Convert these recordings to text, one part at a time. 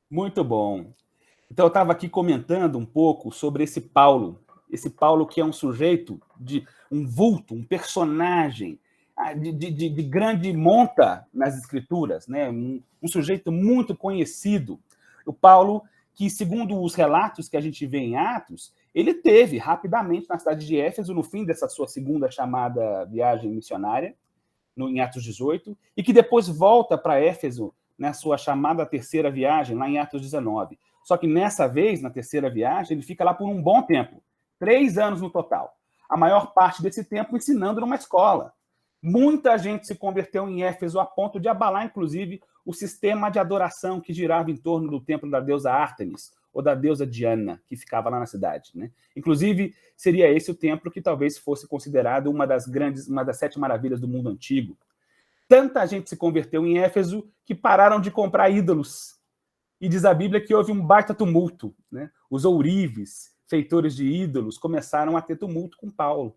Muito bom. Então, eu estava aqui comentando um pouco sobre esse Paulo que é um sujeito de um vulto, um personagem de grande monta nas escrituras, né? Um sujeito muito conhecido. O Paulo, que, segundo os relatos que a gente vê em Atos, ele teve rapidamente na cidade de Éfeso, no fim dessa sua segunda chamada viagem missionária, em Atos 18, e que depois volta para Éfeso na sua chamada terceira viagem, lá em Atos 19. Só que nessa vez, na terceira viagem, ele fica lá por um bom tempo, 3 anos no total. A maior parte desse tempo ensinando numa escola. Muita gente se converteu em Éfeso a ponto de abalar, inclusive, o sistema de adoração que girava em torno do templo da deusa Ártemis, ou da deusa Diana, que ficava lá na cidade. Né? Inclusive, seria esse o templo que talvez fosse considerado uma das 7 maravilhas do mundo antigo. Tanta gente se converteu em Éfeso que pararam de comprar ídolos. E diz a Bíblia que houve um baita tumulto. Né? Os ourives, feitores de ídolos, começaram a ter tumulto com Paulo.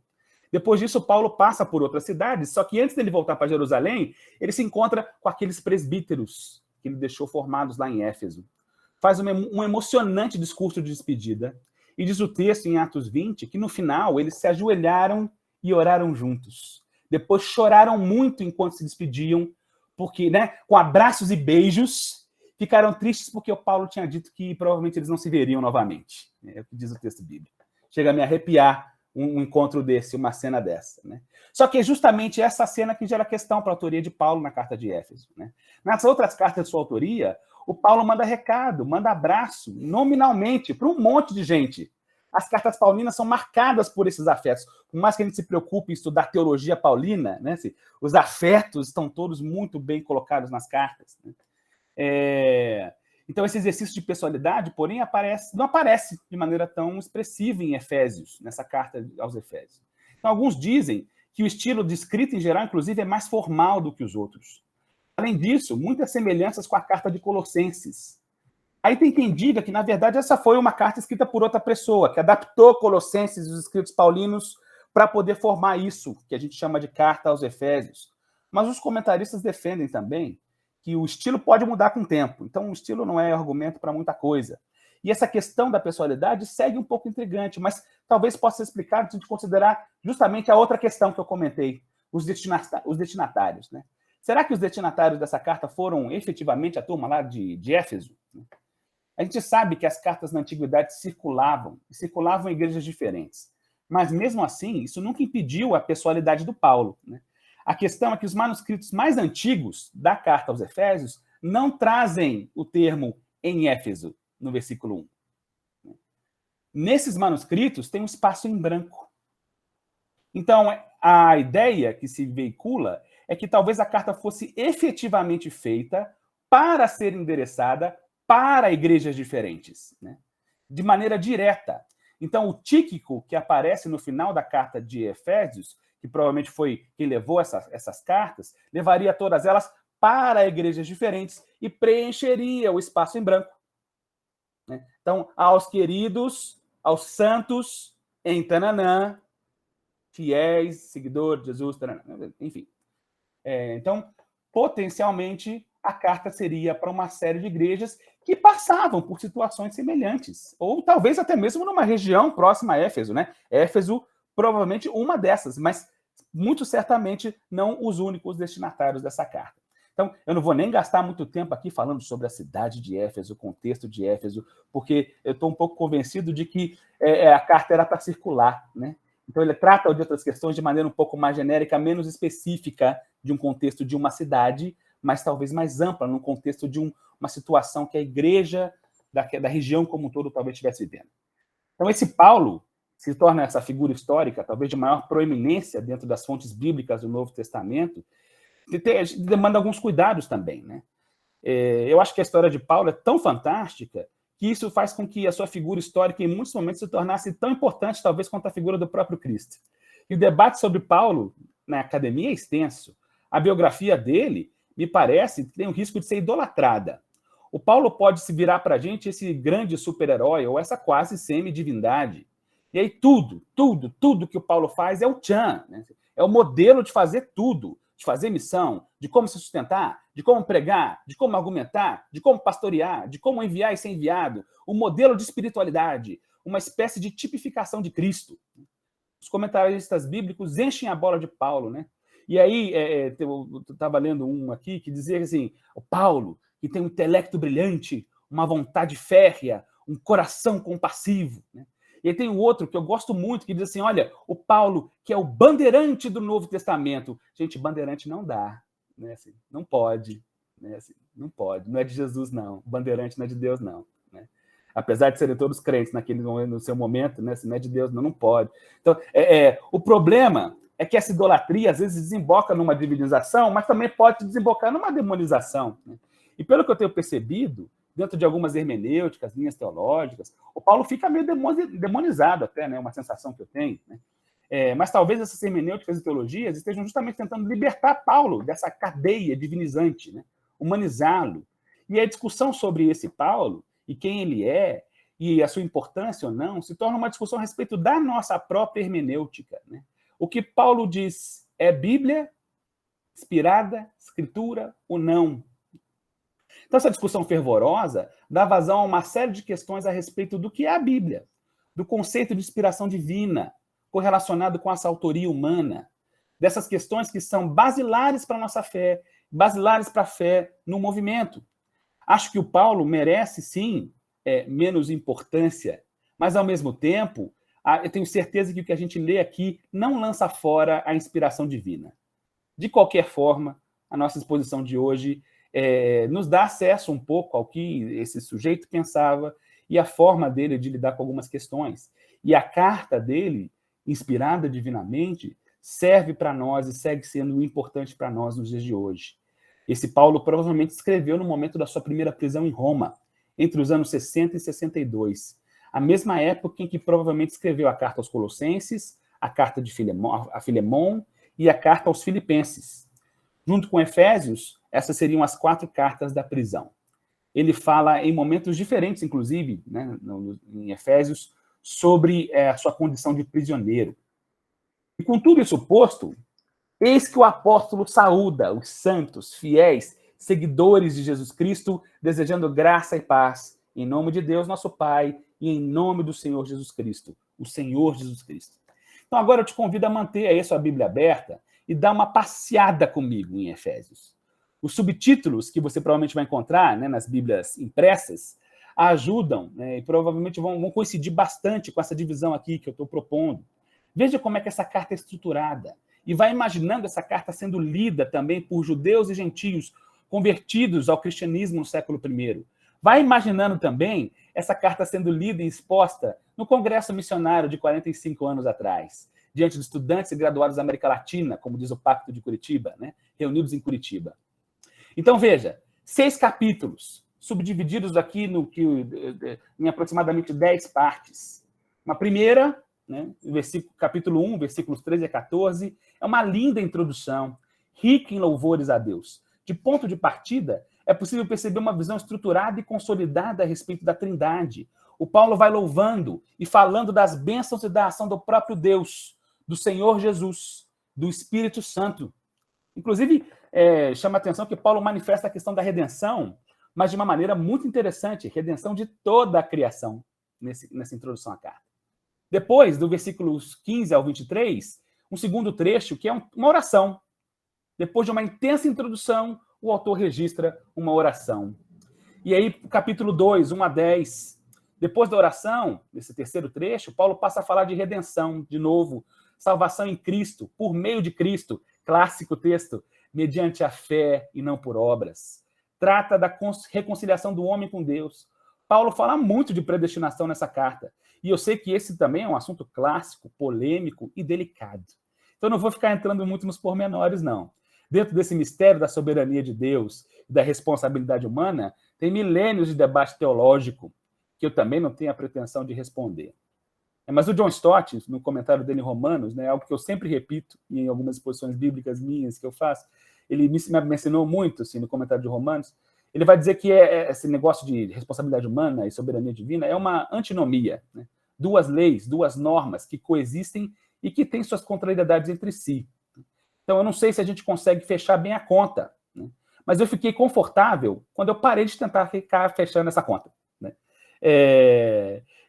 Depois disso, Paulo passa por outras cidades, só que antes dele voltar para Jerusalém, ele se encontra com aqueles presbíteros que ele deixou formados lá em Éfeso. Faz um emocionante discurso de despedida. E diz o texto em Atos 20 que no final eles se ajoelharam e oraram juntos. Depois choraram muito enquanto se despediam, porque, né, com abraços e beijos, ficaram tristes porque o Paulo tinha dito que provavelmente eles não se veriam novamente. É o que diz o texto bíblico. Chega a me arrepiar um encontro desse, uma cena dessa. Né? Só que é justamente essa cena que gera questão para a autoria de Paulo na carta de Éfeso. Né? Nas outras cartas de sua autoria, o Paulo manda recado, manda abraço, nominalmente, para um monte de gente. As cartas paulinas são marcadas por esses afetos. Por mais que a gente se preocupe em estudar teologia paulina, né, os afetos estão todos muito bem colocados nas cartas. Né? Então, esse exercício de pessoalidade, porém, não aparece de maneira tão expressiva em Efésios, nessa carta aos Efésios. Então, alguns dizem que o estilo de escrita, em geral, inclusive, é mais formal do que os outros. Além disso, muitas semelhanças com a carta de Colossenses. Aí tem quem diga que, na verdade, essa foi uma carta escrita por outra pessoa, que adaptou Colossenses e os escritos paulinos para poder formar isso, que a gente chama de carta aos Efésios. Mas os comentaristas defendem também que o estilo pode mudar com o tempo. Então, o estilo não é argumento para muita coisa. E essa questão da pessoalidade segue um pouco intrigante, mas talvez possa ser explicado se a gente considerar justamente a outra questão que eu comentei, os destinatários. Né? Será que os destinatários dessa carta foram efetivamente a turma lá de Éfeso? A gente sabe que as cartas na antiguidade circulavam em igrejas diferentes. Mas, mesmo assim, isso nunca impediu a pessoalidade do Paulo. Né? A questão é que os manuscritos mais antigos da carta aos Efésios não trazem o termo em Éfeso, no versículo 1. Nesses manuscritos tem um espaço em branco. Então, a ideia que se veicula é que talvez a carta fosse efetivamente feita para ser endereçada para igrejas diferentes, né? De maneira direta. Então, o Tíquico, que aparece no final da carta de Efésios, que provavelmente foi quem levou essas cartas, levaria todas elas para igrejas diferentes e preencheria o espaço em branco. Né? Então, aos queridos, aos santos, em Tananã, fiéis, seguidores de Jesus, Tananã, enfim. Então, potencialmente, a carta seria para uma série de igrejas que passavam por situações semelhantes, ou talvez até mesmo numa região próxima a Éfeso, né? Éfeso, provavelmente uma dessas, mas muito certamente não os únicos destinatários dessa carta. Então, eu não vou nem gastar muito tempo aqui falando sobre a cidade de Éfeso, o contexto de Éfeso, porque eu estou um pouco convencido de que a carta era para circular, né? Então, ele trata de outras questões de maneira um pouco mais genérica, menos específica de um contexto de uma cidade, mas talvez mais ampla, num contexto de uma situação que a igreja da região como um todo talvez estivesse vivendo. Então, esse Paulo se torna essa figura histórica, talvez de maior proeminência dentro das fontes bíblicas do Novo Testamento, demanda alguns cuidados também. Né? Eu acho que a história de Paulo é tão fantástica que isso faz com que a sua figura histórica, em muitos momentos, se tornasse tão importante, talvez, quanto a figura do próprio Cristo. E o debate sobre Paulo na academia é extenso. A biografia dele, me parece, tem o risco de ser idolatrada. O Paulo pode se virar para a gente esse grande super-herói ou essa quase semi-divindade. E aí tudo que o Paulo faz é o tchan, né? É o modelo de fazer tudo. de fazer missão, de como se sustentar, de como pregar, de como argumentar, de como pastorear, de como enviar e ser enviado, um modelo de espiritualidade, uma espécie de tipificação de Cristo. Os comentaristas bíblicos enchem a bola de Paulo, né? E aí, eu estava lendo um aqui que dizia assim, o Paulo, que tem um intelecto brilhante, uma vontade férrea, um coração compassivo, né? E aí tem um outro que eu gosto muito, que diz assim, olha, o Paulo, que é o bandeirante do Novo Testamento. Gente, bandeirante não dá, né? Assim, não pode, né? Assim, não pode, não é de Jesus, não. Bandeirante não é de Deus, não. Né? Apesar de serem todos crentes no seu momento, né? Assim, não é de Deus, não pode. Então, o problema é que essa idolatria, às vezes, desemboca numa divinização, mas também pode desembocar numa demonização. Né? E pelo que eu tenho percebido, dentro de algumas hermenêuticas, linhas teológicas, o Paulo fica meio demonizado até, né? Uma sensação que eu tenho. Né? Mas talvez essas hermenêuticas e teologias estejam justamente tentando libertar Paulo dessa cadeia divinizante, né? Humanizá-lo. E a discussão sobre esse Paulo, e quem ele é, e a sua importância ou não, se torna uma discussão a respeito da nossa própria hermenêutica. Né? O que Paulo diz é Bíblia, inspirada, escritura ou não? Então, essa discussão fervorosa dá vazão a uma série de questões a respeito do que é a Bíblia, do conceito de inspiração divina, correlacionado com essa autoria humana, dessas questões que são basilares para a nossa fé, basilares para a fé no movimento. Acho que o Paulo merece, sim, menos importância, mas, ao mesmo tempo, eu tenho certeza que o que a gente lê aqui não lança fora a inspiração divina. De qualquer forma, a nossa exposição de hoje nos dá acesso um pouco ao que esse sujeito pensava e a forma dele de lidar com algumas questões. E a carta dele, inspirada divinamente, serve para nós e segue sendo importante para nós nos dias de hoje. Esse Paulo provavelmente escreveu no momento da sua primeira prisão em Roma, entre os anos 60 e 62, a mesma época em que provavelmente escreveu a carta aos Colossenses, a carta a Filemon e a carta aos Filipenses. Junto com Efésios, essas seriam as 4 cartas da prisão. Ele fala em momentos diferentes, inclusive, né, em Efésios, sobre a sua condição de prisioneiro. E com tudo isso posto, eis que o apóstolo saúda os santos, fiéis, seguidores de Jesus Cristo, desejando graça e paz, em nome de Deus, nosso Pai, e em nome do Senhor Jesus Cristo, o Senhor Jesus Cristo. Então agora eu te convido a manter aí a sua Bíblia aberta e dar uma passeada comigo em Efésios. Os subtítulos que você provavelmente vai encontrar, né, nas Bíblias impressas ajudam, né, e provavelmente vão coincidir bastante com essa divisão aqui que eu estou propondo. Veja como é que essa carta é estruturada e vai imaginando essa carta sendo lida também por judeus e gentios convertidos ao cristianismo no século I. Vai imaginando também essa carta sendo lida e exposta no Congresso Missionário de 45 anos atrás, diante de estudantes e graduados da América Latina, como diz o Pacto de Curitiba, né, reunidos em Curitiba. Então, veja, 6 capítulos, subdivididos aqui em aproximadamente 10 partes. Uma primeira, né, capítulo 1, versículos 13 a 14, é uma linda introdução, rica em louvores a Deus. De ponto de partida, é possível perceber uma visão estruturada e consolidada a respeito da Trindade. O Paulo vai louvando e falando das bênçãos e da ação do próprio Deus, do Senhor Jesus, do Espírito Santo. Inclusive, chama a atenção que Paulo manifesta a questão da redenção, mas de uma maneira muito interessante, redenção de toda a criação, nessa introdução à carta. Depois, do versículos 15 ao 23, um segundo trecho, que é uma oração. Depois de uma intensa introdução, o autor registra uma oração. E aí, capítulo 2, 1 a 10, depois da oração, nesse terceiro trecho, Paulo passa a falar de redenção, de novo, salvação em Cristo, por meio de Cristo, clássico texto, mediante a fé e não por obras. Trata da reconciliação do homem com Deus. Paulo fala muito de predestinação nessa carta. E eu sei que esse também é um assunto clássico, polêmico e delicado. Então eu não vou ficar entrando muito nos pormenores, não. Dentro desse mistério da soberania de Deus e da responsabilidade humana, tem milênios de debate teológico, que eu também não tenho a pretensão de responder. Mas o John Stott, no comentário dele em Romanos, né, algo que eu sempre repito em algumas exposições bíblicas minhas que eu faço, ele me ensinou muito assim, no comentário de Romanos, ele vai dizer que esse negócio de responsabilidade humana e soberania divina é uma antinomia. Né? 2 leis, 2 normas que coexistem e que têm suas contrariedades entre si. Então, eu não sei se a gente consegue fechar bem a conta, né? Mas eu fiquei confortável quando eu parei de tentar ficar fechando essa conta, né?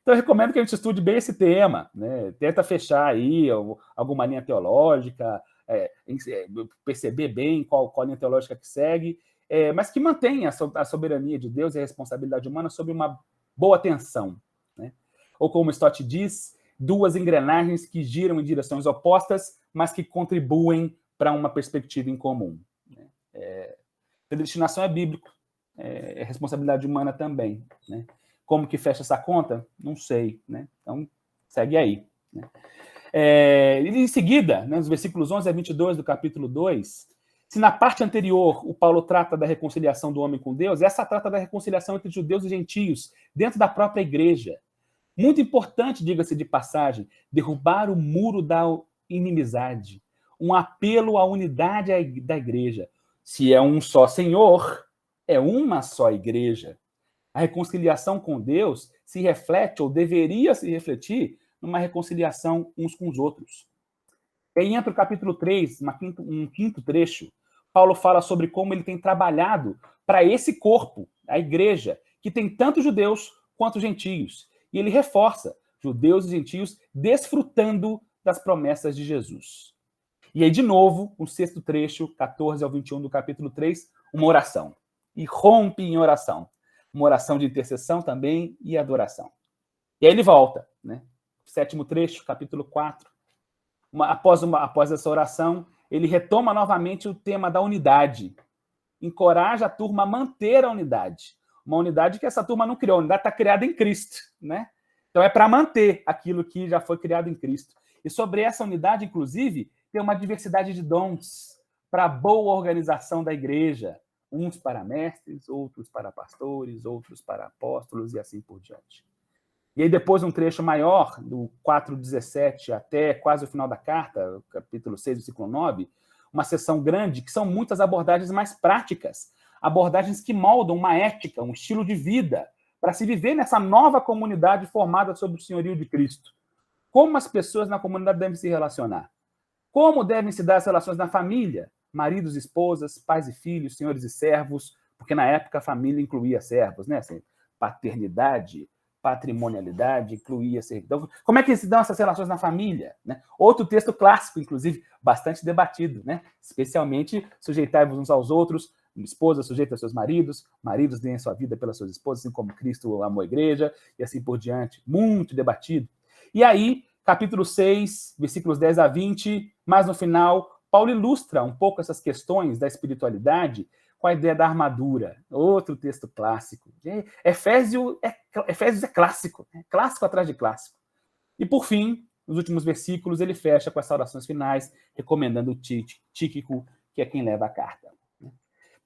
Então, eu recomendo que a gente estude bem esse tema, né? Tenta fechar aí alguma linha teológica, perceber bem qual linha teológica que segue, mas que mantenha a soberania de Deus e a responsabilidade humana sob uma boa tensão, né? Ou como Stott diz, duas engrenagens que giram em direções opostas, mas que contribuem para uma perspectiva em comum. Predestinação é bíblico, é responsabilidade humana também, né? Como que fecha essa conta? Não sei, né? Então, segue aí, né? Em seguida, né, nos versículos 11 a 22 do capítulo 2, se na parte anterior o Paulo trata da reconciliação do homem com Deus, essa trata da reconciliação entre judeus e gentios, dentro da própria igreja. Muito importante, diga-se de passagem, derrubar o muro da inimizade, um apelo à unidade da igreja. Se é um só Senhor, é uma só igreja. A reconciliação com Deus se reflete, ou deveria se refletir, numa reconciliação uns com os outros. E aí entra o capítulo 3, um quinto trecho. Paulo fala sobre como ele tem trabalhado para esse corpo, a igreja, que tem tanto judeus quanto gentios. E ele reforça, judeus e gentios desfrutando das promessas de Jesus. E aí, de novo, o sexto trecho, 14 ao 21 do capítulo 3, uma oração. E rompe em oração. Uma oração de intercessão também e adoração. E aí ele volta, né? Sétimo trecho, capítulo 4. Após essa oração, ele retoma novamente o tema da unidade. Encoraja a turma a manter a unidade. Uma unidade que essa turma não criou, a unidade está criada em Cristo, né? Então é para manter aquilo que já foi criado em Cristo. E sobre essa unidade, inclusive, tem uma diversidade de dons para a boa organização da igreja. Uns para mestres, outros para pastores, outros para apóstolos e assim por diante. E aí depois um trecho maior, do 4:17 até quase o final da carta, capítulo 6, versículo 9, uma seção grande, que são muitas abordagens mais práticas, abordagens que moldam uma ética, um estilo de vida, para se viver nessa nova comunidade formada sob o senhorio de Cristo. Como as pessoas na comunidade devem se relacionar? Como devem se dar as relações na família? Maridos, esposas, pais e filhos, senhores e servos, porque na época a família incluía servos, né? Assim, paternidade, patrimonialidade, incluía servidão. Como é que se dão essas relações na família? Né? Outro texto clássico, inclusive, bastante debatido, né? Especialmente sujeitai-vos uns aos outros, esposa sujeita aos seus maridos, maridos deem sua vida pelas suas esposas, assim como Cristo amou a igreja, e assim por diante. Muito debatido. E aí, capítulo 6, versículos 10 a 20, mais no final, Paulo ilustra um pouco essas questões da espiritualidade com a ideia da armadura. Outro texto clássico. Efésios é clássico, clássico atrás de clássico. E, por fim, nos últimos versículos, ele fecha com as saudações finais, recomendando o Tíquico, que é quem leva a carta.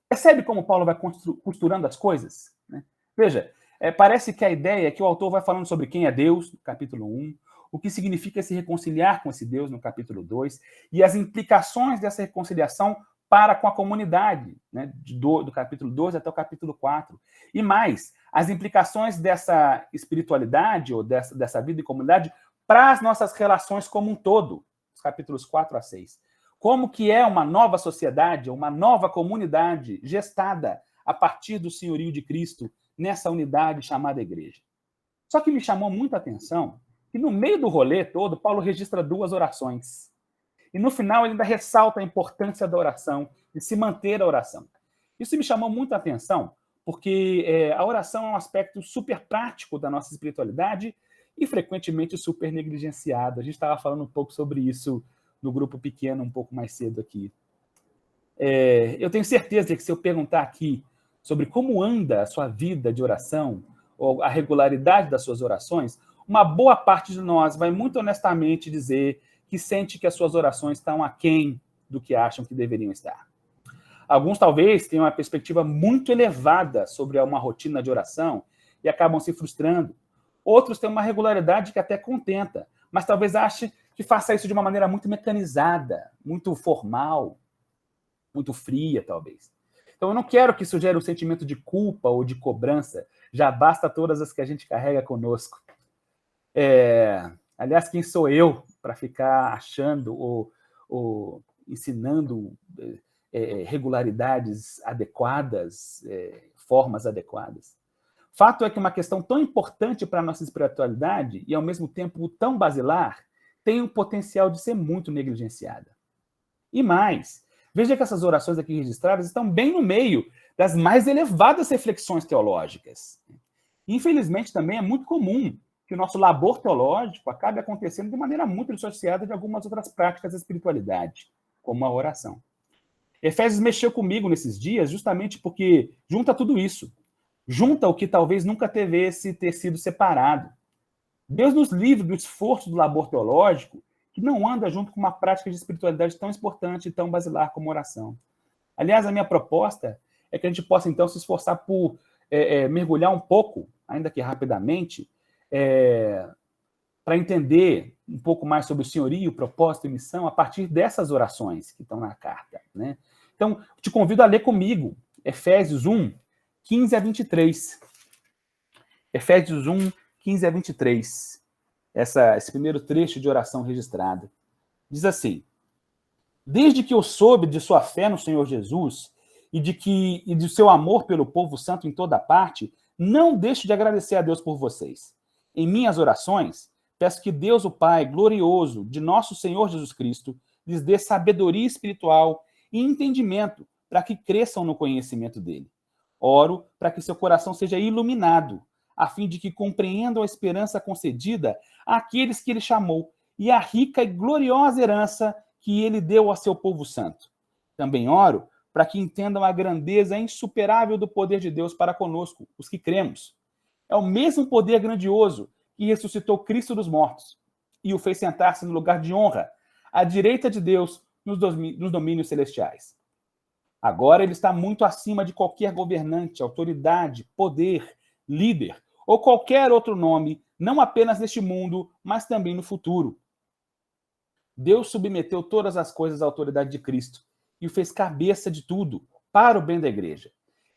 Percebe como Paulo vai costurando as coisas? Veja, parece que a ideia é que o autor vai falando sobre quem é Deus, no capítulo 1, o que significa se reconciliar com esse Deus, no capítulo 2, e as implicações dessa reconciliação para com a comunidade, né, do capítulo 2 até o capítulo 4. E mais, as implicações dessa espiritualidade ou dessa vida em comunidade para as nossas relações como um todo, os capítulos 4 a 6. Como que é uma nova sociedade, uma nova comunidade gestada a partir do senhorio de Cristo nessa unidade chamada igreja. Só que me chamou muita atenção que no meio do rolê todo, Paulo registra 2 orações. E no final ele ainda ressalta a importância da oração, de se manter a oração. Isso me chamou muita atenção, porque a oração é um aspecto super prático da nossa espiritualidade e frequentemente super negligenciado. A gente estava falando um pouco sobre isso no grupo pequeno um pouco mais cedo aqui. Eu tenho certeza que se eu perguntar aqui sobre como anda a sua vida de oração, ou a regularidade das suas orações, uma boa parte de nós vai muito honestamente dizer que sente que as suas orações estão aquém do que acham que deveriam estar. Alguns talvez tenham uma perspectiva muito elevada sobre uma rotina de oração e acabam se frustrando. Outros têm uma regularidade que até contenta, mas talvez ache que faça isso de uma maneira muito mecanizada, muito formal, muito fria, talvez. Então, eu não quero que isso gere um sentimento de culpa ou de cobrança. Já basta todas as que a gente carrega conosco. Aliás, quem sou eu para ficar achando ou ensinando regularidades adequadas, formas adequadas. Fato é que uma questão tão importante para a nossa espiritualidade e, ao mesmo tempo, tão basilar, tem o potencial de ser muito negligenciada. E mais, veja que essas orações aqui registradas estão bem no meio das mais elevadas reflexões teológicas. Infelizmente, também é muito comum que o nosso labor teológico acabe acontecendo de maneira muito dissociada de algumas outras práticas da espiritualidade, como a oração. Efésios mexeu comigo nesses dias justamente porque junta tudo isso. Junta o que talvez nunca devesse ter sido separado. Deus nos livre do esforço do labor teológico que não anda junto com uma prática de espiritualidade tão importante e tão basilar como oração. Aliás, a minha proposta é que a gente possa, então, se esforçar por mergulhar um pouco, ainda que rapidamente, para entender um pouco mais sobre o senhorio, propósito e missão a partir dessas orações que estão na carta, né? Então, te convido a ler comigo Efésios 1, 15 a 23. Efésios 1, 15 a 23. Esse primeiro trecho de oração registrado. Diz assim: desde que eu soube de sua fé no Senhor Jesus e de seu amor pelo povo santo em toda parte, não deixo de agradecer a Deus por vocês. Em minhas orações, peço que Deus, o Pai glorioso de nosso Senhor Jesus Cristo, lhes dê sabedoria espiritual e entendimento para que cresçam no conhecimento dele. Oro para que seu coração seja iluminado, a fim de que compreendam a esperança concedida àqueles que ele chamou e a rica e gloriosa herança que ele deu ao seu povo santo. Também oro para que entendam a grandeza insuperável do poder de Deus para conosco, os que cremos. É o mesmo poder grandioso que ressuscitou Cristo dos mortos e o fez sentar-se no lugar de honra, à direita de Deus nos domínios celestiais. Agora ele está muito acima de qualquer governante, autoridade, poder, líder ou qualquer outro nome, não apenas neste mundo, mas também no futuro. Deus submeteu todas as coisas à autoridade de Cristo e o fez cabeça de tudo, para o bem da igreja.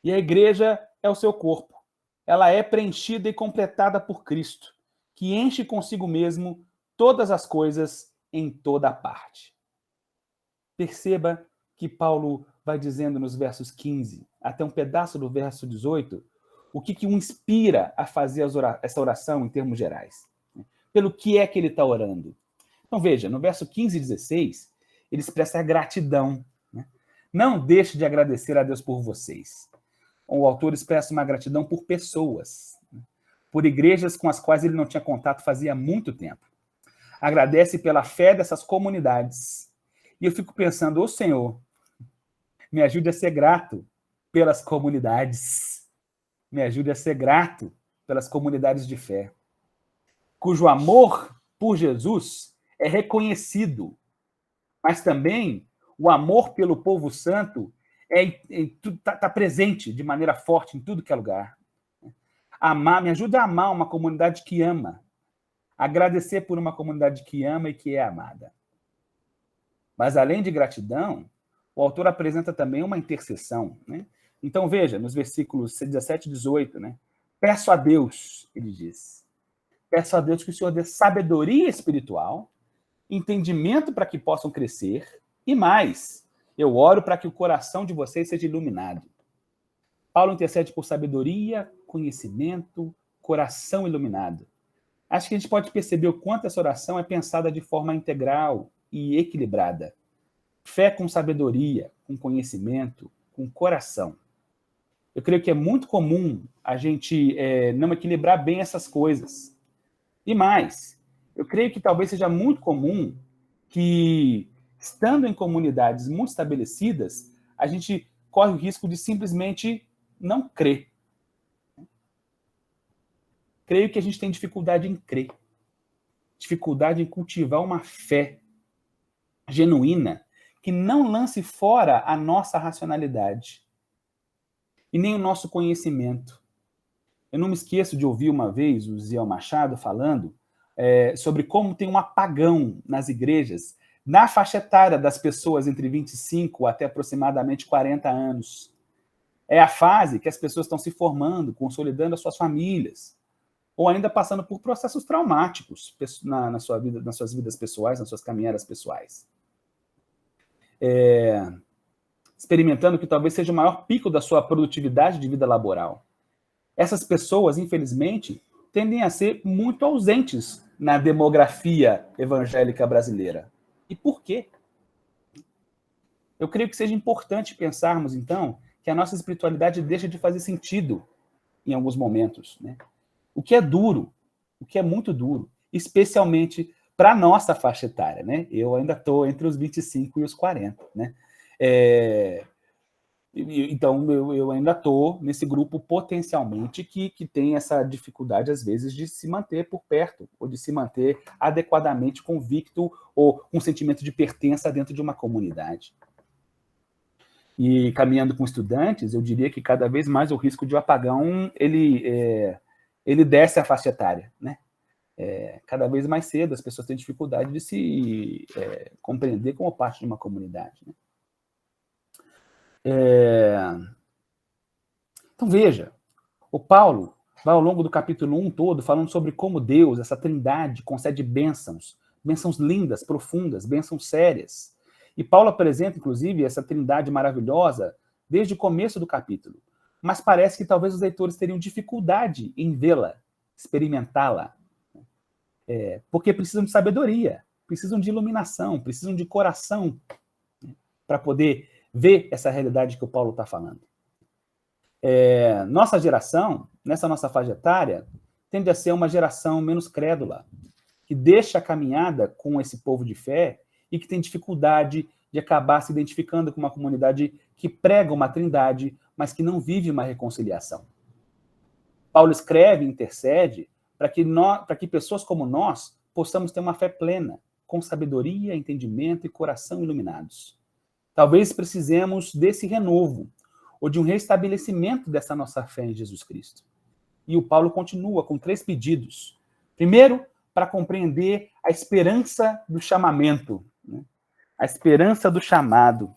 E a igreja é o seu corpo. Ela é preenchida e completada por Cristo, que enche consigo mesmo todas as coisas em toda parte. Perceba que Paulo vai dizendo nos versos 15 até um pedaço do verso 18 o que o inspira a fazer essa oração em termos gerais. Pelo que é que ele está orando? Então veja, no verso 15 e 16, ele expressa a gratidão. Né? Não deixe de agradecer a Deus por vocês. O autor expressa uma gratidão por pessoas, por igrejas com as quais ele não tinha contato fazia muito tempo. Agradece pela fé dessas comunidades. E eu fico pensando, ô Senhor, me ajude a ser grato pelas comunidades. Me ajude a ser grato pelas comunidades de fé, cujo amor por Jesus é reconhecido, mas também o amor pelo povo santo está presente de maneira forte em tudo que é lugar. Me ajuda a amar uma comunidade que ama, agradecer por uma comunidade que ama e que é amada. Mas, além de gratidão, o autor apresenta também uma intercessão. Né? Então, veja, nos versículos 17 e 18, né? Peço a Deus, ele diz, peço a Deus que o Senhor dê sabedoria espiritual, entendimento para que possam crescer, e mais, eu oro para que o coração de vocês seja iluminado. Paulo intercede por sabedoria, conhecimento, coração iluminado. Acho que a gente pode perceber o quanto essa oração é pensada de forma integral e equilibrada. Fé com sabedoria, com conhecimento, com coração. Eu creio que é muito comum a gente não equilibrar bem essas coisas. E mais, eu creio que talvez seja muito comum que, estando em comunidades muito estabelecidas, a gente corre o risco de simplesmente não crer. Creio que a gente tem dificuldade em crer, dificuldade em cultivar uma fé genuína que não lance fora a nossa racionalidade e nem o nosso conhecimento. Eu não me esqueço de ouvir uma vez o Ziel Machado falando sobre como tem um apagão nas igrejas, na faixa etária das pessoas entre 25 até aproximadamente 40 anos. É a fase que as pessoas estão se formando, consolidando as suas famílias, ou ainda passando por processos traumáticos nas suas vidas pessoais, nas suas caminhadas pessoais. experimentando que talvez seja o maior pico da sua produtividade de vida laboral. Essas pessoas, infelizmente, tendem a ser muito ausentes na demografia evangélica brasileira. E por quê? Eu creio que seja importante pensarmos, então, que a nossa espiritualidade deixa de fazer sentido em alguns momentos, né? O que é duro, o que é muito duro, especialmente para a nossa faixa etária, né? Eu ainda estou entre os 25 e os 40, né? Então, eu ainda estou nesse grupo potencialmente que tem essa dificuldade, às vezes, de se manter por perto, ou de se manter adequadamente convicto ou com um sentimento de pertença dentro de uma comunidade. E caminhando com estudantes, eu diria que cada vez mais o risco de um apagão, ele desce a faixa etária, né? Cada vez mais cedo as pessoas têm dificuldade de se compreender como parte de uma comunidade, né? Então veja, o Paulo vai ao longo do capítulo 1 todo falando sobre como Deus, essa trindade, concede bênçãos lindas, profundas, bênçãos sérias. E Paulo apresenta, inclusive, essa trindade maravilhosa desde o começo do capítulo. Mas parece que talvez os leitores teriam dificuldade em vê-la, experimentá-la. Porque precisam de sabedoria, precisam de iluminação, precisam de coração, né, para poder ver essa realidade que o Paulo está falando. Nossa geração, nessa nossa faixa etária, tende a ser uma geração menos crédula, que deixa a caminhada com esse povo de fé e que tem dificuldade de acabar se identificando com uma comunidade que prega uma trindade, mas que não vive uma reconciliação. Paulo escreve e intercede para que pessoas como nós possamos ter uma fé plena, com sabedoria, entendimento e coração iluminados. Talvez precisemos desse renovo, ou de um restabelecimento dessa nossa fé em Jesus Cristo. E o Paulo continua com 3 pedidos. Primeiro, para compreender a esperança do chamamento, né? A esperança do chamado.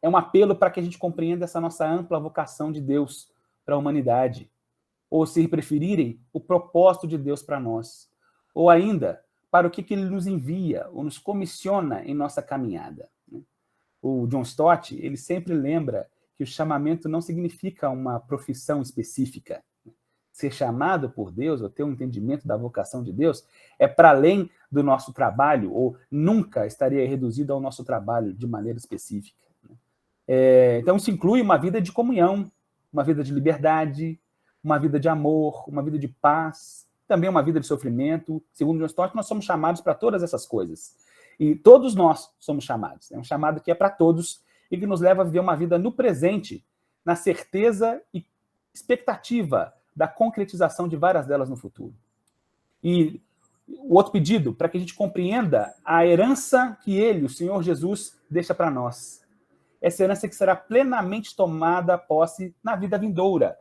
É um apelo para que a gente compreenda essa nossa ampla vocação de Deus para a humanidade. Ou, se preferirem, o propósito de Deus para nós. Ou ainda, para o que Ele nos envia ou nos comissiona em nossa caminhada. O John Stott, ele sempre lembra que o chamamento não significa uma profissão específica. Ser chamado por Deus, ou ter um entendimento da vocação de Deus, é para além do nosso trabalho, ou nunca estaria reduzido ao nosso trabalho de maneira específica. Então, isso inclui uma vida de comunhão, uma vida de liberdade, uma vida de amor, uma vida de paz, também uma vida de sofrimento. Segundo John Stott, nós somos chamados para todas essas coisas. E todos nós somos chamados. É um chamado que é para todos e que nos leva a viver uma vida no presente, na certeza e expectativa da concretização de várias delas no futuro. E o outro pedido, para que a gente compreenda a herança que Ele, o Senhor Jesus, deixa para nós. Essa herança que será plenamente tomada posse na vida vindoura,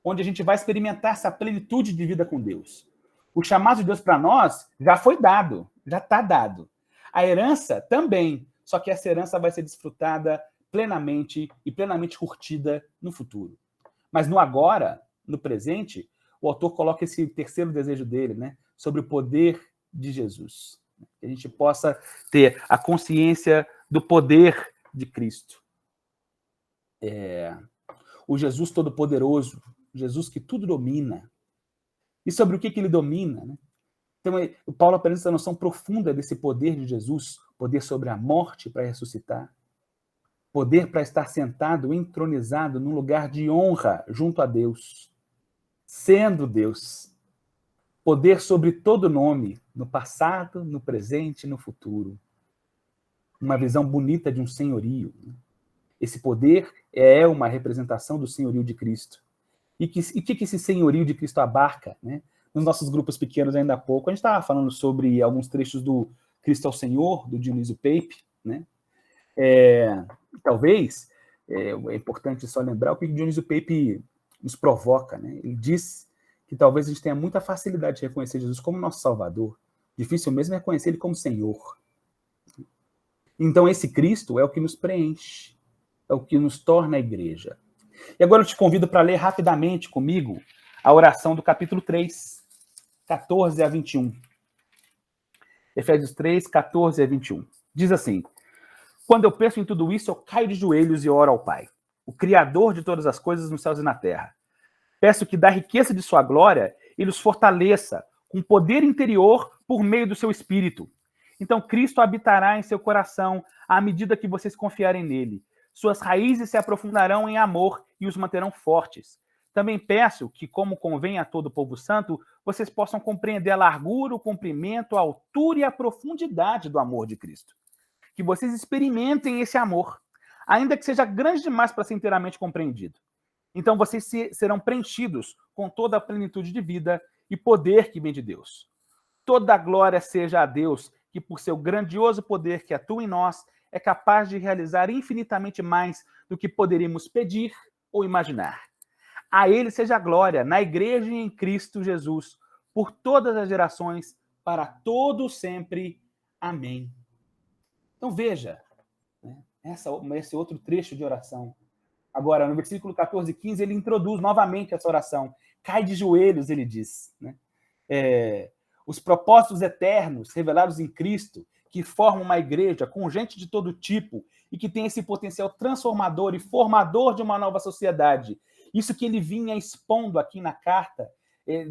onde a gente vai experimentar essa plenitude de vida com Deus. O chamado de Deus para nós já foi dado, já está dado. A herança também, só que essa herança vai ser desfrutada plenamente e plenamente curtida no futuro. Mas no agora, no presente, o autor coloca esse terceiro desejo dele, né, sobre o poder de Jesus. Que a gente possa ter a consciência do poder de Cristo. O Jesus Todo-Poderoso, Jesus que tudo domina. E sobre o que ele domina, né? Então, o Paulo apresenta essa noção profunda desse poder de Jesus, poder sobre a morte para ressuscitar, poder para estar sentado, entronizado num lugar de honra junto a Deus, sendo Deus, poder sobre todo nome, no passado, no presente e no futuro. Uma visão bonita de um senhorio. Esse poder é uma representação do senhorio de Cristo. E o que esse senhorio de Cristo abarca, né? Nos nossos grupos pequenos, ainda há pouco, a gente estava falando sobre alguns trechos do Cristo ao Senhor, do Dionísio Pape, né? Talvez, é importante só lembrar o que o Dionísio Pape nos provoca, né? Ele diz que talvez a gente tenha muita facilidade de reconhecer Jesus como nosso Salvador. Difícil mesmo é reconhecer Ele como Senhor. Então, esse Cristo é o que nos preenche, é o que nos torna a igreja. E agora eu te convido para ler rapidamente comigo a oração do capítulo 3, 14 a 21. Efésios 3, 14 a 21. Diz assim: quando eu penso em tudo isso, eu caio de joelhos e oro ao Pai, o Criador de todas as coisas nos céus e na terra. Peço que da riqueza de sua glória, ele os fortaleça com poder interior por meio do seu Espírito. Então Cristo habitará em seu coração à medida que vocês confiarem nele. Suas raízes se aprofundarão em amor e os manterão fortes. Também peço que, como convém a todo o povo santo, vocês possam compreender a largura, o comprimento, a altura e a profundidade do amor de Cristo. Que vocês experimentem esse amor, ainda que seja grande demais para ser inteiramente compreendido. Então vocês serão preenchidos com toda a plenitude de vida e poder que vem de Deus. Toda a glória seja a Deus, que por seu grandioso poder que atua em nós, é capaz de realizar infinitamente mais do que poderíamos pedir ou imaginar. A ele seja a glória, na igreja e em Cristo Jesus, por todas as gerações, para todos sempre. Amém. Então veja, né, esse outro trecho de oração. Agora, no versículo 14 e 15, ele introduz novamente essa oração. Cai de joelhos, ele diz. Né? Os propósitos eternos revelados em Cristo, que formam uma igreja com gente de todo tipo e que tem esse potencial transformador e formador de uma nova sociedade. Isso que ele vinha expondo aqui na carta,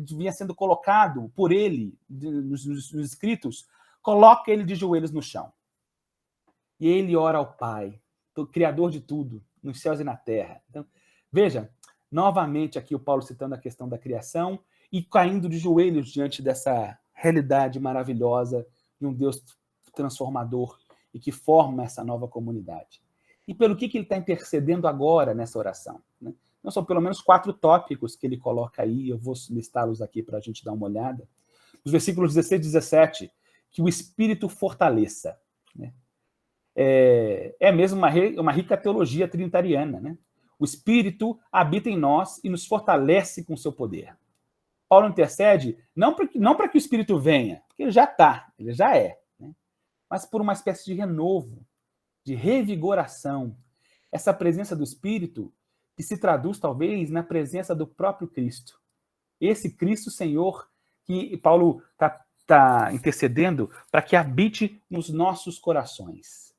vinha sendo colocado por ele nos escritos, coloca ele de joelhos no chão. E ele ora ao Pai, o Criador de tudo, nos céus e na terra. Então, veja, novamente aqui o Paulo citando a questão da criação e caindo de joelhos diante dessa realidade maravilhosa de um Deus transformador e que forma essa nova comunidade. E pelo que ele está intercedendo agora nessa oração? Né? Então, são pelo menos 4 tópicos que ele coloca aí, eu vou listá-los aqui para a gente dar uma olhada. Os versículos 16 e 17, que o Espírito fortaleça. Né? É mesmo uma rica teologia trinitariana. Né? O Espírito habita em nós e nos fortalece com seu poder. Paulo intercede não para que o Espírito venha, porque ele já está, ele já é, né? Mas por uma espécie de renovo, de revigoração. Essa presença do Espírito que se traduz, talvez, na presença do próprio Cristo. Esse Cristo Senhor que Paulo está intercedendo para que habite nos nossos corações.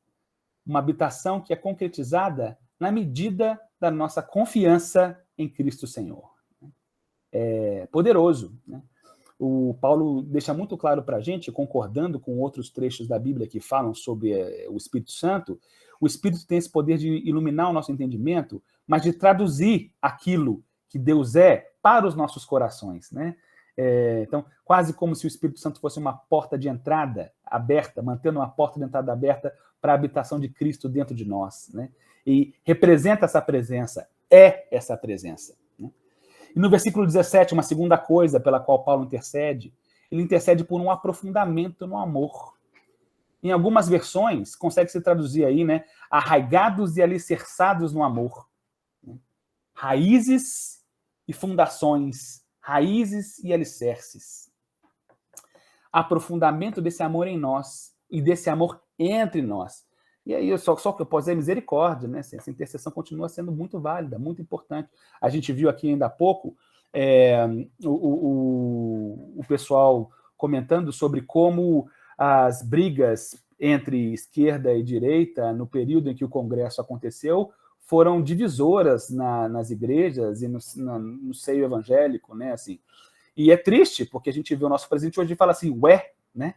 Uma habitação que é concretizada na medida da nossa confiança em Cristo Senhor. É poderoso. Né? O Paulo deixa muito claro para a gente, concordando com outros trechos da Bíblia que falam sobre o Espírito Santo, o Espírito tem esse poder de iluminar o nosso entendimento, mas de traduzir aquilo que Deus é para os nossos corações. Né? Então, quase como se o Espírito Santo fosse uma porta de entrada aberta, mantendo uma porta de entrada aberta para a habitação de Cristo dentro de nós. Né? E representa essa presença, é essa presença. Né? E no versículo 17, uma segunda coisa pela qual Paulo intercede, ele intercede por um aprofundamento no amor. Em algumas versões, consegue se traduzir aí, né? Arraigados e alicerçados no amor. Raízes e fundações, raízes e alicerces. Aprofundamento desse amor em nós e desse amor entre nós. E aí, só que eu posso dizer misericórdia, né? Essa intercessão continua sendo muito válida, muito importante. A gente viu aqui ainda há pouco o pessoal comentando sobre como as brigas entre esquerda e direita, no período em que o Congresso aconteceu, foram divisoras nas igrejas e no seio evangélico, né? Assim, e é triste, porque a gente vê o nosso presidente hoje e fala assim, ué, né?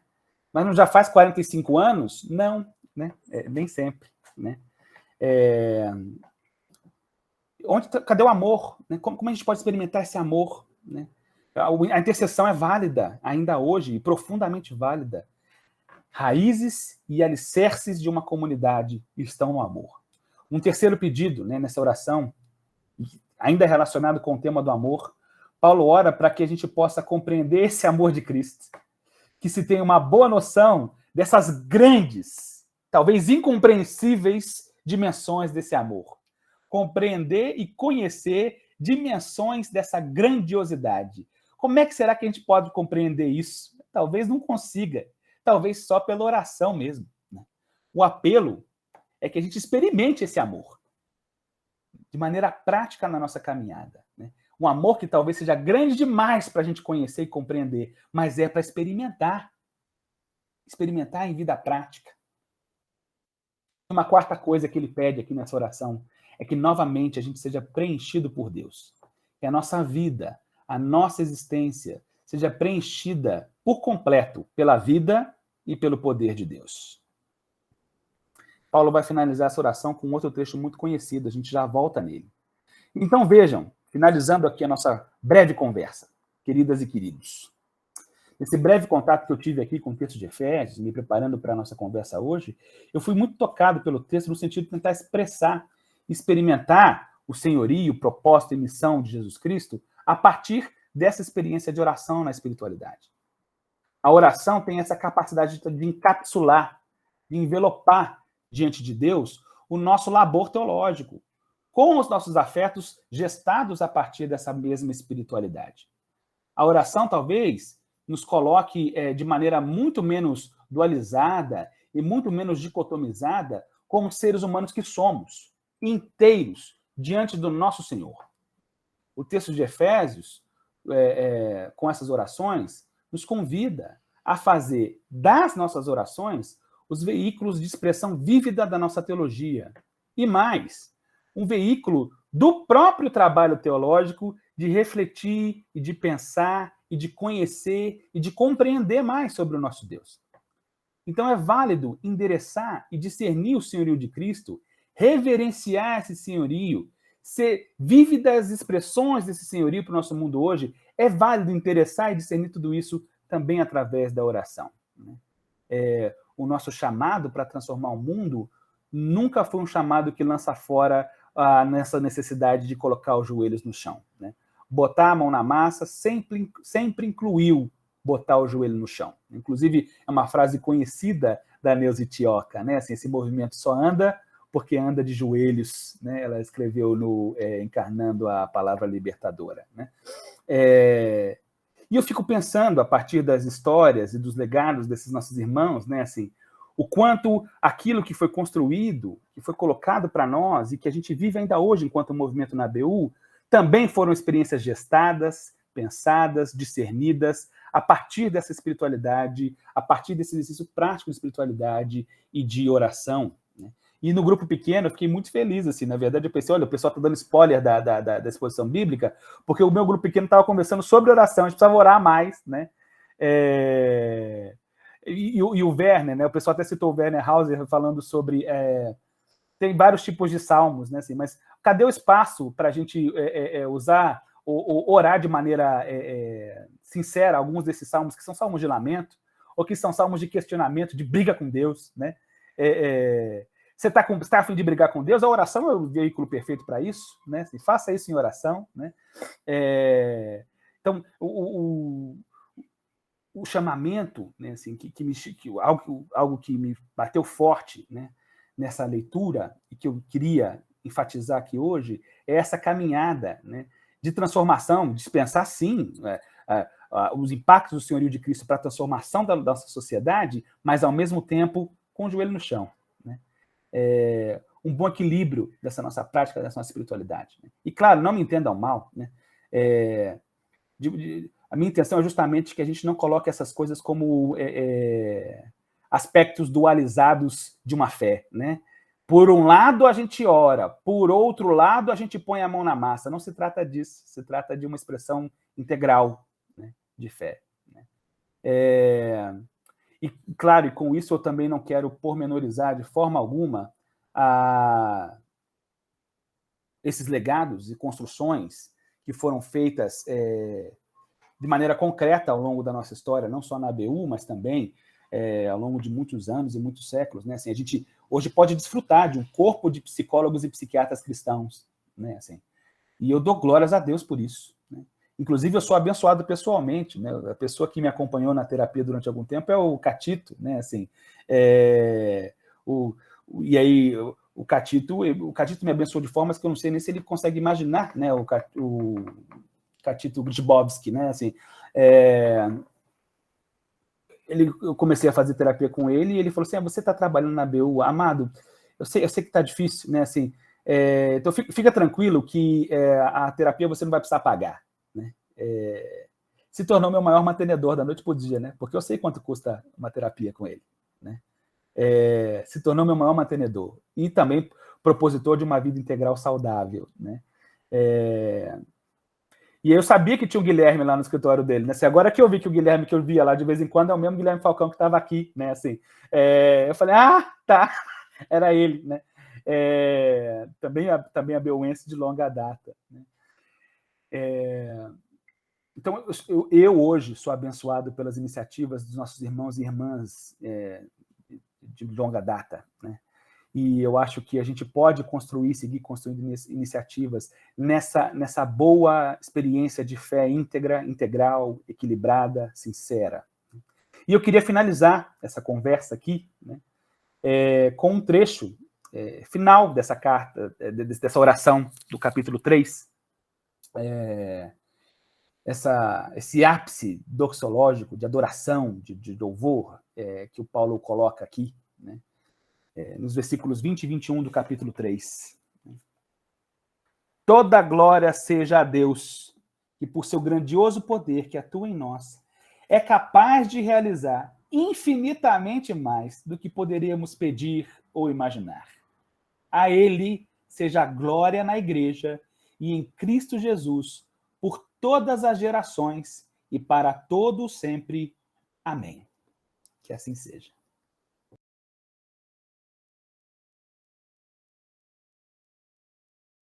Mas não já faz 45 anos? Não, né? Nem sempre, né? Cadê o amor? Né? Como a gente pode experimentar esse amor? Né? A intercessão é válida ainda hoje, e profundamente válida. Raízes e alicerces de uma comunidade estão no amor. Um terceiro pedido, né, nessa oração, ainda relacionado com o tema do amor, Paulo ora para que a gente possa compreender esse amor de Cristo, que se tenha uma boa noção dessas grandes, talvez incompreensíveis dimensões desse amor. Compreender e conhecer dimensões dessa grandiosidade. Como é que será que a gente pode compreender isso? Talvez não consiga, talvez só pela oração mesmo. Né? O apelo é que a gente experimente esse amor de maneira prática na nossa caminhada. Né? Um amor que talvez seja grande demais para a gente conhecer e compreender, mas é para experimentar. experimentar em vida prática. Uma quarta coisa que ele pede aqui nessa oração é que, novamente, a gente seja preenchido por Deus. Que a nossa vida, a nossa existência, seja preenchida por completo pela vida e pelo poder de Deus. Paulo vai finalizar essa oração com outro trecho muito conhecido, a gente já volta nele. Então vejam, finalizando aqui a nossa breve conversa, queridas e queridos. Esse breve contato que eu tive aqui com o texto de Efésios, me preparando para a nossa conversa hoje, eu fui muito tocado pelo texto no sentido de tentar expressar, experimentar o senhorio, o propósito e missão de Jesus Cristo a partir dessa experiência de oração na espiritualidade. A oração tem essa capacidade de encapsular, de envelopar diante de Deus o nosso labor teológico, com os nossos afetos gestados a partir dessa mesma espiritualidade. A oração, talvez, nos coloque de maneira muito menos dualizada e muito menos dicotomizada como seres humanos que somos, inteiros, diante do nosso Senhor. O texto de Efésios, com essas orações, nos convida a fazer das nossas orações os veículos de expressão vívida da nossa teologia. E mais, um veículo do próprio trabalho teológico de refletir e de pensar e de conhecer e de compreender mais sobre o nosso Deus. Então é válido endereçar e discernir o senhorio de Cristo, reverenciar esse senhorio, ser vívidas expressões desse senhorio para o nosso mundo hoje. É válido interessar e discernir tudo isso também através da oração. O nosso chamado para transformar o mundo nunca foi um chamado que lança fora nessa necessidade de colocar os joelhos no chão. Botar a mão na massa sempre incluiu botar o joelho no chão. Inclusive, é uma frase conhecida da Neuza Itioca, né? Assim, esse movimento só anda porque anda de joelhos, né? Ela escreveu encarnando a palavra libertadora. Né? E eu fico pensando, a partir das histórias e dos legados desses nossos irmãos, né? Assim, o quanto aquilo que foi construído, que foi colocado para nós e que a gente vive ainda hoje enquanto movimento na ABU, também foram experiências gestadas, pensadas, discernidas, a partir dessa espiritualidade, a partir desse exercício prático de espiritualidade e de oração. Né? E no grupo pequeno eu fiquei muito feliz, assim, na verdade eu pensei, olha, o pessoal está dando spoiler da exposição bíblica, porque o meu grupo pequeno estava conversando sobre oração, a gente precisava orar mais, né? E o Werner, né? O pessoal até citou o Werner Hauser falando sobre... tem vários tipos de salmos, né? Assim, mas cadê o espaço para a gente usar ou orar de maneira sincera alguns desses salmos que são salmos de lamento, ou que são salmos de questionamento, de briga com Deus, né? Você está a fim de brigar com Deus? A oração é o veículo perfeito para isso, né? Assim, faça isso em oração, né? Então, o chamamento, né? Assim, algo que me bateu forte, né? Nessa leitura, e que eu queria enfatizar aqui hoje, é essa caminhada, né, de transformação, dispensar, sim, os impactos do senhorio de Cristo para a transformação da nossa sociedade, mas, ao mesmo tempo, com o joelho no chão. Né? Um bom equilíbrio dessa nossa prática, dessa nossa espiritualidade. Né? E, claro, não me entendam mal, né? A minha intenção é justamente que a gente não coloque essas coisas como... aspectos dualizados de uma fé, né? Por um lado, a gente ora, por outro lado, a gente põe a mão na massa. Não se trata disso, se trata de uma expressão integral, né, de fé. Né? E, claro, e com isso eu também não quero pormenorizar de forma alguma esses legados e construções que foram feitas de maneira concreta ao longo da nossa história, não só na ABU, mas também ao longo de muitos anos e muitos séculos, né? Assim, a gente hoje pode desfrutar de um corpo de psicólogos e psiquiatras cristãos, né? Assim, e eu dou glórias a Deus por isso. Né? Inclusive, eu sou abençoado pessoalmente, né? A pessoa que me acompanhou na terapia durante algum tempo é o Catito, né? Assim, e aí o Catito me abençoou de formas que eu não sei nem se ele consegue imaginar, né? O Catito Grzyboski, né? Assim, eu comecei a fazer terapia com ele e ele falou assim, você está trabalhando na ABU, amado, eu sei que está difícil, né, assim, então fica tranquilo que a terapia você não vai precisar pagar, né, se tornou meu maior mantenedor da noite pro dia, né? Porque eu sei quanto custa uma terapia com ele, né? Se tornou meu maior mantenedor. E também propositor de uma vida integral saudável, né? E eu sabia que tinha o Guilherme lá no escritório dele, né? Agora que eu vi que o Guilherme que eu via lá de vez em quando é o mesmo Guilherme Falcão que estava aqui, né? Assim, eu falei, tá, era ele, né? Também abeuense de longa data, né? Então, eu hoje sou abençoado pelas iniciativas dos nossos irmãos e irmãs de longa data, né? E eu acho que a gente pode seguir construindo iniciativas nessa boa experiência de fé íntegra, integral, equilibrada, sincera. E eu queria finalizar essa conversa aqui, né, com um trecho final dessa carta, dessa oração do capítulo 3, esse ápice doxológico de adoração, de louvor, que o Paulo coloca aqui, né, nos versículos 20 e 21 do capítulo 3. Toda glória seja a Deus, que por seu grandioso poder que atua em nós, é capaz de realizar infinitamente mais do que poderíamos pedir ou imaginar. A Ele seja a glória na Igreja e em Cristo Jesus, por todas as gerações e para todo sempre. Amém. Que assim seja.